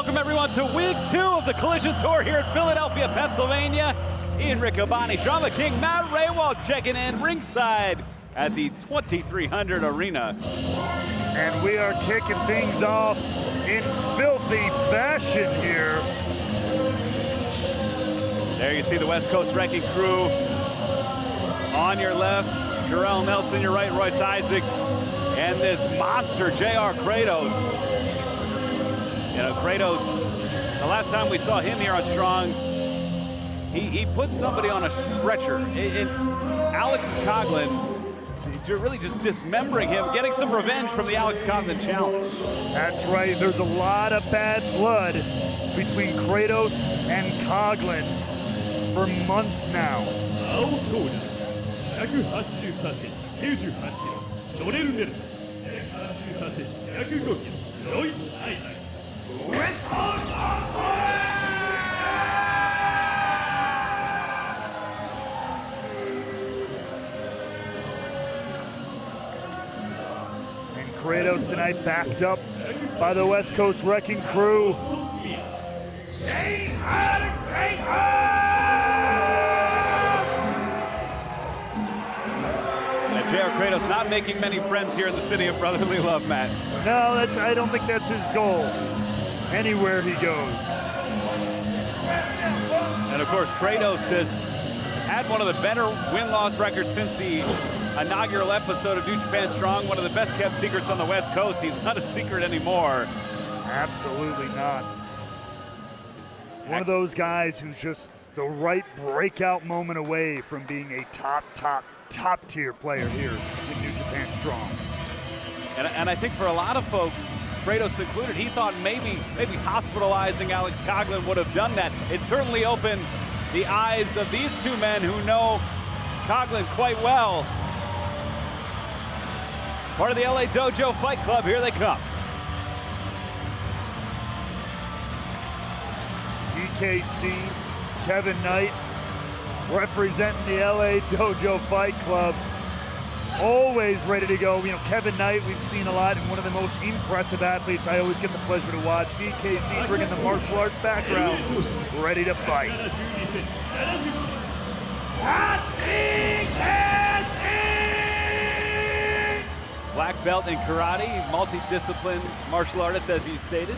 Welcome everyone to week 2 of the Collision Tour here at Philadelphia, Pennsylvania. Ian Riccoboni, Drama King Matt Rehwoldt checking in ringside at the 2300 Arena. And we are kicking things off in filthy fashion here. There you see the West Coast Wrecking Crew. On your left, Jarrell Nelson, your right, Royce Isaacs, and this monster, JR Kratos. You know, Kratos, the last time we saw him here on Strong, he put somebody on a stretcher. Alex Coughlin, really just dismembering him, getting some revenge from the Alex Coughlin challenge. That's right, there's a lot of bad blood between Kratos and Coughlin for months now. Kratos tonight backed up by the West Coast Wrecking Crew. And JR Kratos not making many friends here in the city of brotherly love, Matt. No, I don't think that's his goal, anywhere he goes. And of course, Kratos has had one of the better win-loss records since the inaugural episode of New Japan Strong, one of the best kept secrets on the West Coast. He's not a secret anymore. Absolutely not. One of those guys who's just the right breakout moment away from being a top tier player here in New Japan Strong. And I think for a lot of folks, Kratos included, he thought maybe hospitalizing Alex Coughlin would have done that. It certainly opened the eyes of these two men who know Coughlin quite well. Part of the LA Dojo Fight Club, here they come. DKC, Kevin Knight, representing the LA Dojo Fight Club. Always ready to go. You know, Kevin Knight, we've seen a lot, and one of the most impressive athletes I always get the pleasure to watch. DKC bringing the martial arts background, ready to fight. Black belt in karate, multi-disciplined martial artist, as you stated.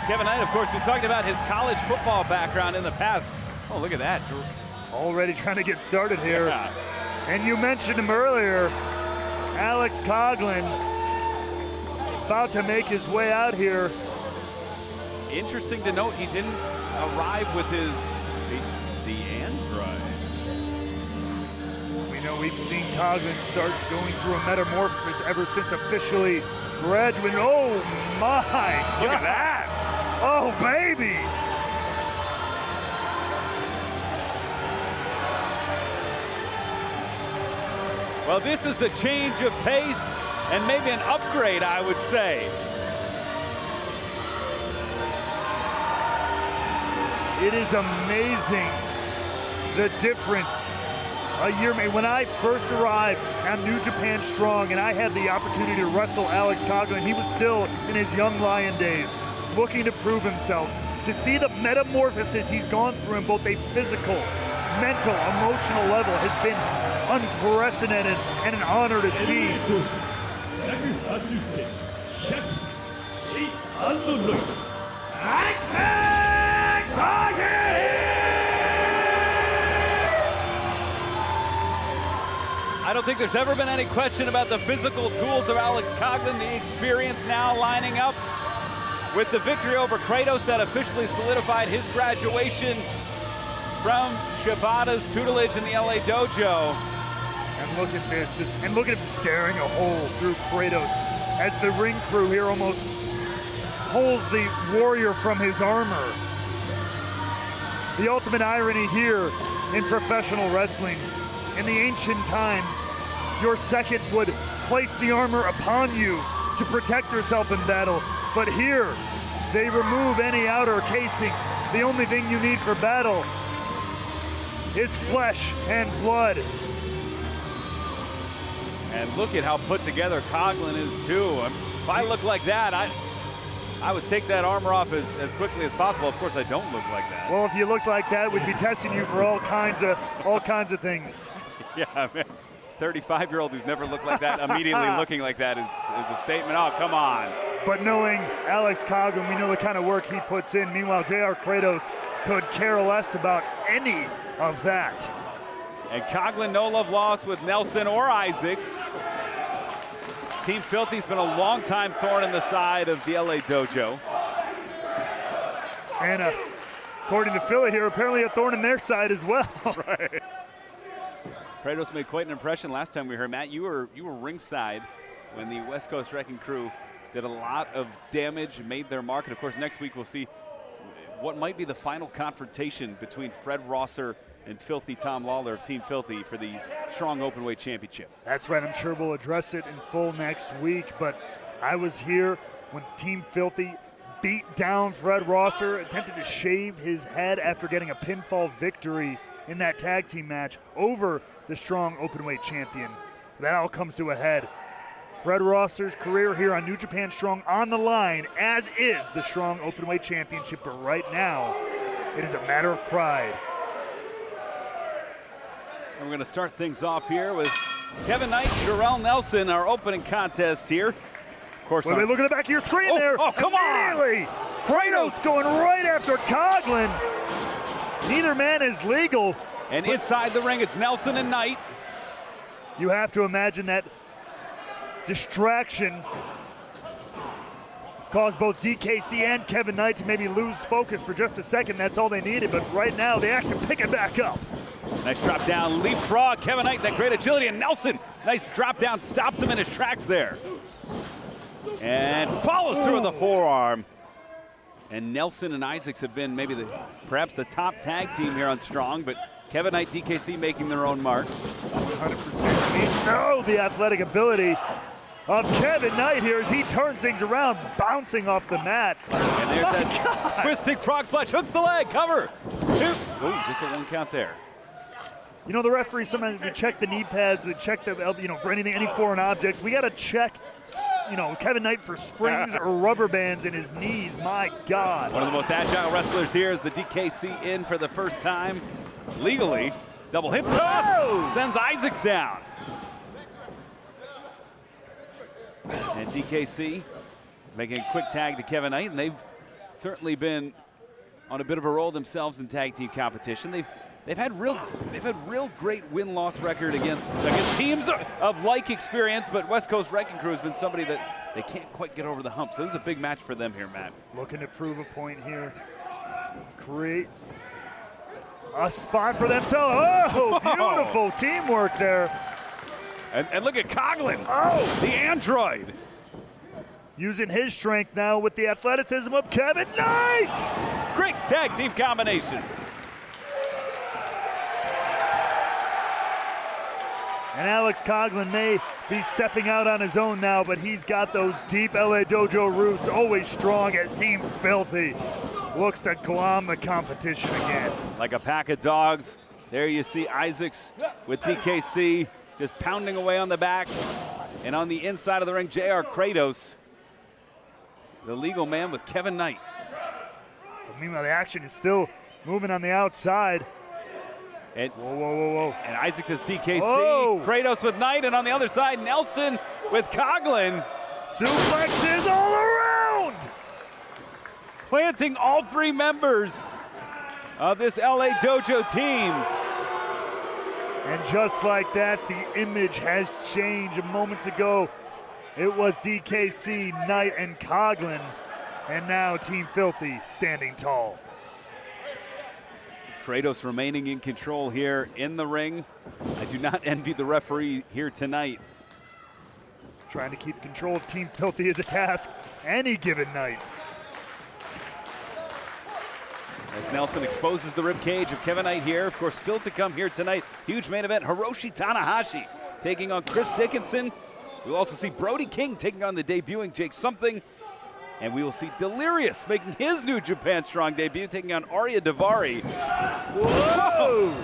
Kevin Knight, of course, we talked about his college football background in the past. Oh, look at that. Already trying to get started here. Yeah. And you mentioned him earlier, Alex Coughlin, about to make his way out here. Interesting to note, he didn't arrive with the android. We know we've seen Coughlin start going through a metamorphosis ever since officially graduating. Oh my God. Look at that. Oh baby. Well, this is a change of pace and maybe an upgrade, I would say. It is amazing the difference. A year, when I first arrived at New Japan Strong and I had the opportunity to wrestle Alex Coughlin, he was still in his young lion days, looking to prove himself. To see the metamorphosis he's gone through in both a physical, mental, emotional level has been unprecedented and an honor to see. I don't think there's ever been any question about the physical tools of Alex Coughlin, the experience now lining up with the victory over Kratos that officially solidified his graduation from Shibata's tutelage in the LA Dojo. And look at this, and look at him staring a hole through Kratos as the ring crew here almost pulls the warrior from his armor. The ultimate irony here in professional wrestling. In the ancient times, your second would place the armor upon you to protect yourself in battle. But here, they remove any outer casing. The only thing you need for battle is flesh and blood. And look at how put together Coughlin is too. If I look like that, I would take that armor off as quickly as possible. Of course, I don't look like that. Well, if you looked like that, we'd be testing you for all kinds of things. Yeah, man. 35-year-old who's never looked like that, immediately looking like that is a statement. Oh, come on. But knowing Alex Coughlin, we know the kind of work he puts in. Meanwhile, JR Kratos could care less about any of that. And Coughlin, no love lost with Nelson or Isaacs. Team Filthy's been a long-time thorn in the side of the LA Dojo. And according to Philly here, apparently a thorn in their side as well. Right. Kratos made quite an impression last time we heard. Matt, you were ringside when the West Coast Wrecking Crew did a lot of damage, made their mark. And of course, next week we'll see what might be the final confrontation between Fred Rosser and Filthy Tom Lawler of Team Filthy for the Strong Openweight Championship. That's right. I'm sure we'll address it in full next week. But I was here when Team Filthy beat down Fred Rosser, attempted to shave his head after getting a pinfall victory in that tag team match over the Strong Openweight champion. That all comes to a head. Fred Rosser's career here on New Japan Strong on the line, as is the Strong Openweight Championship. But right now, it is a matter of pride. And we're going to start things off here with Kevin Knight, Jarrell Nelson, our opening contest here. Of course, wait, look at the back of your screen there. Oh, come on! Kratos going right after Coughlin. Neither man is legal. And inside the ring, it's Nelson and Knight. You have to imagine that distraction caused both DKC and Kevin Knight to maybe lose focus for just a second. That's all they needed, but right now they actually pick it back up. Nice drop down, leapfrog. Kevin Knight, that great agility, and Nelson, nice drop down, stops him in his tracks there. And follows through with the forearm. And Nelson and Isaacs have been maybe perhaps the top tag team here on Strong, but Kevin Knight, DKC making their own mark. 100%. We know the athletic ability of Kevin Knight here as he turns things around, bouncing off the mat. And there's that twisting frog splash, hooks the leg, cover. Two. Oh, just a one count there. You know, the referees sometimes they check the knee pads, they check the, for anything, any foreign objects. We got to check, Kevin Knight for springs or rubber bands in his knees. My God. One of the most agile wrestlers here is the DKC in for the first time legally. Double hip toss sends Isaacs down. And DKC making a quick tag to Kevin Knight, and they've certainly been on a bit of a roll themselves in tag team competition. They've had real great win-loss record against teams of like experience, but West Coast Wrecking Crew has been somebody that they can't quite get over the hump. So this is a big match for them here, Matt. Looking to prove a point here. Create a spot for themselves. Oh, beautiful teamwork there. And look at Coughlin. Oh, the android. Using his strength now with the athleticism of Kevin Knight. Great tag team combination. And Alex Coughlin may be stepping out on his own now, but he's got those deep LA Dojo roots, always strong as Team Filthy looks to glom the competition again. Like a pack of dogs, there you see Isaacs with DKC just pounding away on the back. And on the inside of the ring, JR Kratos, the legal man with Kevin Knight. But meanwhile, the action is still moving on the outside. And, whoa. And Isaacs has DKC, Whoa. Kratos with Knight, and on the other side, Nelson with Coughlin. Suplexes all around! Planting all three members of this LA Dojo team. And just like that, the image has changed. Moments ago, it was DKC, Knight, and Coughlin, and now Team Filthy standing tall. Kratos remaining in control here in the ring. I do not envy the referee here tonight. Trying to keep control of Team Filthy is a task any given night. As Nelson exposes the ribcage of Kevin Knight here. Of course, still to come here tonight, huge main event, Hiroshi Tanahashi taking on Chris Dickinson. We'll also see Brody King taking on the debuting Jake Something. And we will see Delirious making his New Japan Strong debut, taking on Arya Davari. Whoa!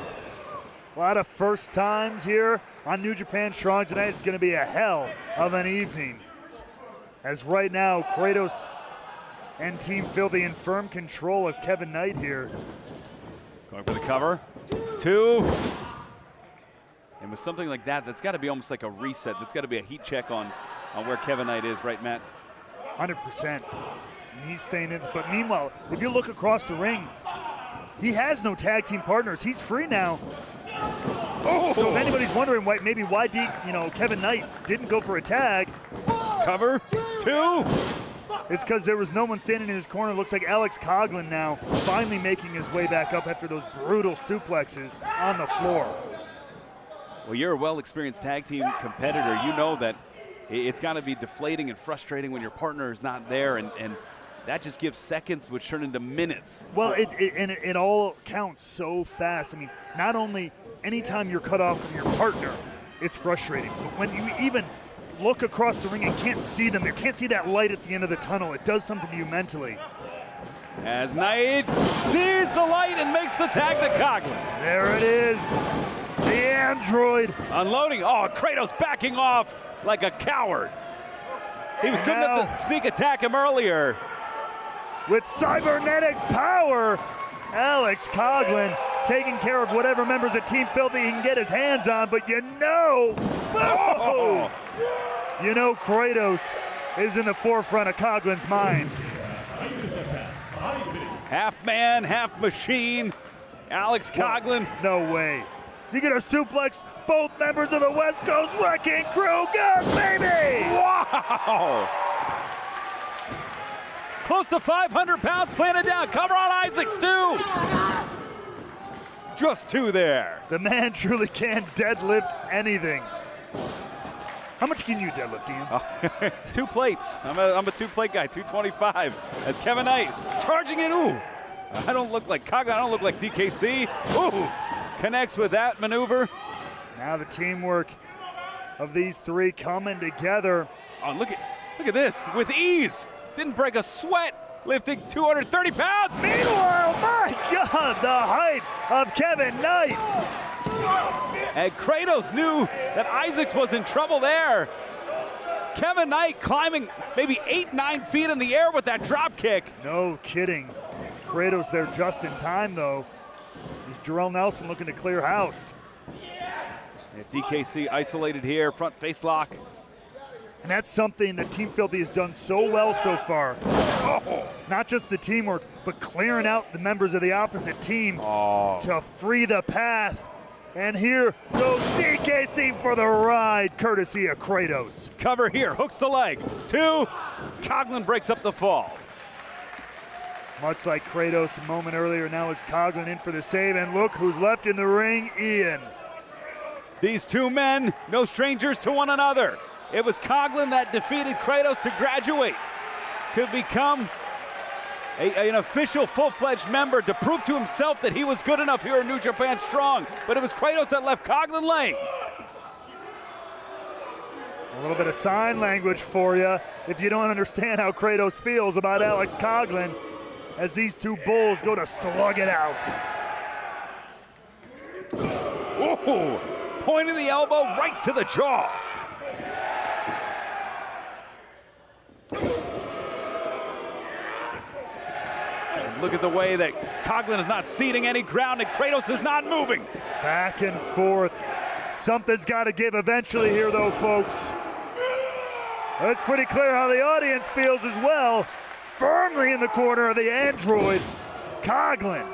A lot of first times here on New Japan Strong tonight. It's going to be a hell of an evening. As right now, Kratos and Team Filthy in firm control of Kevin Knight here. Going for the cover. 2. And with something like that, that's got to be almost like a reset. That's got to be a heat check on where Kevin Knight is, right, Matt? 100%. And he's staying in. But meanwhile, if you look across the ring, he has no tag team partners. He's free now. Oh! So if anybody's wondering why Kevin Knight didn't go for a tag. Cover. 2. It's because there was no one standing in his corner. It looks like Alex Coughlin now finally making his way back up after those brutal suplexes on the floor. Well, you're a well-experienced tag team competitor. You know that it's got to be deflating and frustrating when your partner is not there, and that just gives seconds, which turn into minutes. Well, it all counts so fast. I mean, not only anytime you're cut off from your partner, it's frustrating. But when you even look across the ring and can't see them, you can't see that light at the end of the tunnel, it does something to you mentally. As Knight sees the light and makes the tag to Coughlin. There it is. The Android. Unloading. Oh, Kratos backing off like a coward. He was good enough to sneak attack him earlier. With cybernetic power, Alex Coughlin taking care of whatever members of Team Filthy he can get his hands on, but you know Kratos is in the forefront of Coughlin's mind. Half man, half machine. Alex Coughlin. No way. Is he gonna suplex both members of the West Coast Wrecking Crew? Go, baby! Wow! Close to 500 pounds planted down. Cover on Isaacs, 2. Just 2 there. The man truly can deadlift anything. How much can you deadlift, Ian? 2 plates. I'm a 2-plate guy, 225. As Kevin Knight charging in. Ooh, I don't look like Coughlin. I don't look like DKC. Ooh, connects with that maneuver. Now the teamwork of these 3 coming together. Oh, look at this with ease. Didn't break a sweat, lifting 230 pounds. Meanwhile, my God, the height of Kevin Knight. And Kratos knew that Isaacs was in trouble there. Kevin Knight climbing maybe 8-9 feet in the air with that drop kick. No kidding. Kratos there just in time, though. He's Jarrell Nelson looking to clear house. If DKC isolated here, front face lock. And that's something that Team Filthy has done so well so far. Oh, not just the teamwork, but clearing out the members of the opposite team to free the path. And here goes DKC for the ride, courtesy of Kratos. Cover here, hooks the leg. 2, Coughlin breaks up the fall. Much like Kratos a moment earlier, now it's Coughlin in for the save, and look who's left in the ring, Ian. These 2 men, no strangers to one another. It was Coughlin that defeated Kratos to graduate, to become an official full-fledged member, to prove to himself that he was good enough here in New Japan Strong. But it was Kratos that left Coughlin laying. A little bit of sign language for you if you don't understand how Kratos feels about Alex Coughlin as these 2 bulls go to slug it out. Ooh, pointing the elbow right to the jaw. Look at the way that Coughlin is not ceding any ground and Kratos is not moving. Back and forth. Something's got to give eventually here, though, folks. It's pretty clear how the audience feels as well. Firmly in the corner of the Android, Coughlin.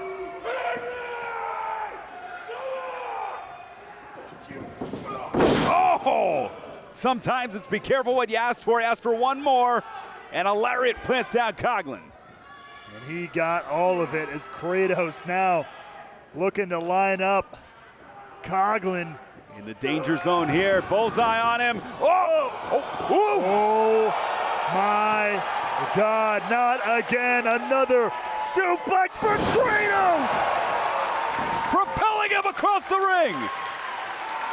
Oh! Sometimes it's be careful what you asked for. He asked for one more, and a lariat plants down Coughlin. And he got all of it as Kratos now looking to line up Coughlin. In the danger zone here, bullseye on him. Oh my God, not again. Another suplex for Kratos. Propelling him across the ring.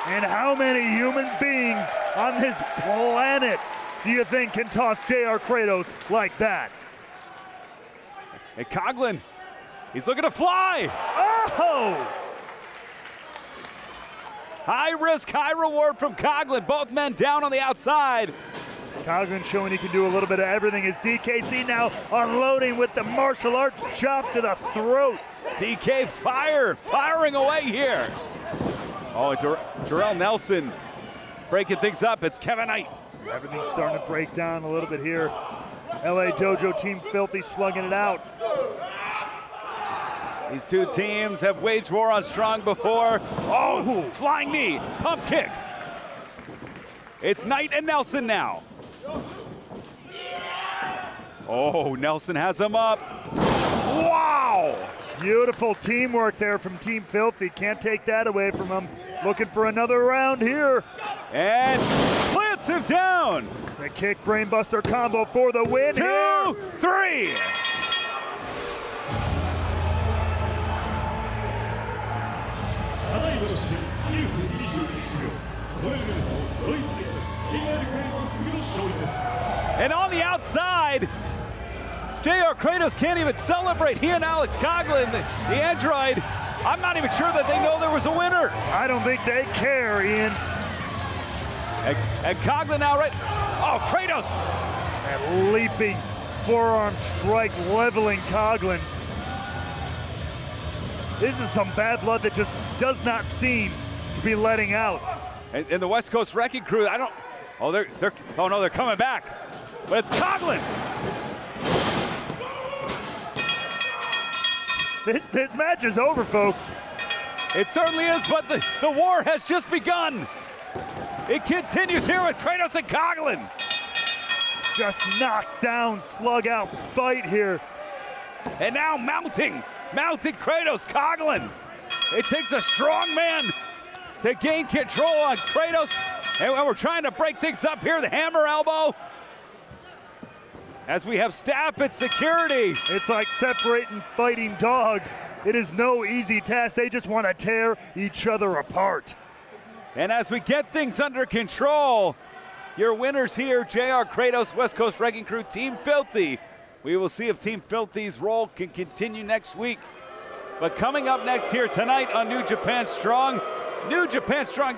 And how many human beings on this planet do you think can toss JR Kratos like that? And Coughlin, he's looking to fly. Oh! High risk, high reward from Coughlin. Both men down on the outside. Coughlin showing he can do a little bit of everything as DKC now unloading with the martial arts chops to the throat. DK firing away here. Oh, Jarrell Nelson breaking things up. It's Kevin Knight. Everything's starting to break down a little bit here. LA Dojo Team Filthy slugging it out. These two teams have waged war on Strong before. Oh, flying knee, pump kick. It's Knight and Nelson now. Oh, Nelson has him up. Wow! Beautiful teamwork there from Team Filthy. Can't take that away from him. Looking for another round here. And plants him down. The kick brainbuster combo for the win. 2, 3. And on the outside, JR Kratos can't even celebrate. He and Alex Coughlin, the android, I'm not even sure that they know there was a winner. I don't think they care, Ian. And Coughlin now right. Oh, Kratos. That leaping forearm strike leveling Coughlin. This is some bad blood that just does not seem to be letting out. And the West Coast Wrecking Crew, I don't. Oh, they're coming back. But it's Coughlin. This match is over, folks. It certainly is, but the war has just begun. It continues here with Kratos and Coughlin. Just knocked down, slug out fight here. And now mounting Kratos, Coughlin. It takes a strong man to gain control on Kratos. And we're trying to break things up here, the hammer elbow. As we have staff and security. It's like separating fighting dogs. It is no easy task. They just want to tear each other apart. And as we get things under control, your winners here, JR Kratos, West Coast Wrecking Crew, Team Filthy. We will see if Team Filthy's role can continue next week. But coming up next here tonight on New Japan Strong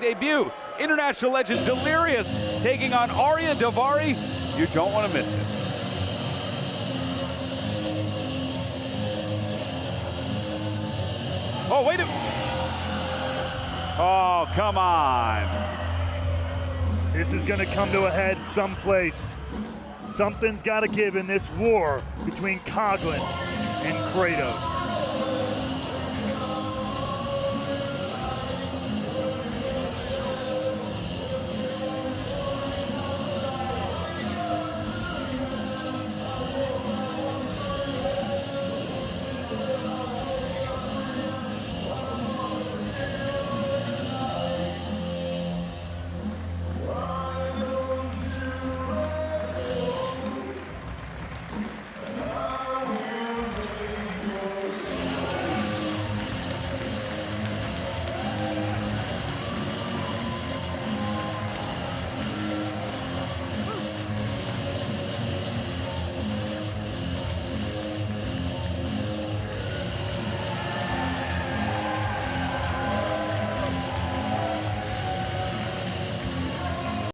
debut, international legend Delirious taking on Arya Daivari. You don't want to miss it. Oh, wait a minute. Oh, come on. This is going to come to a head someplace. Something's got to give in this war between Coughlin and Kratos.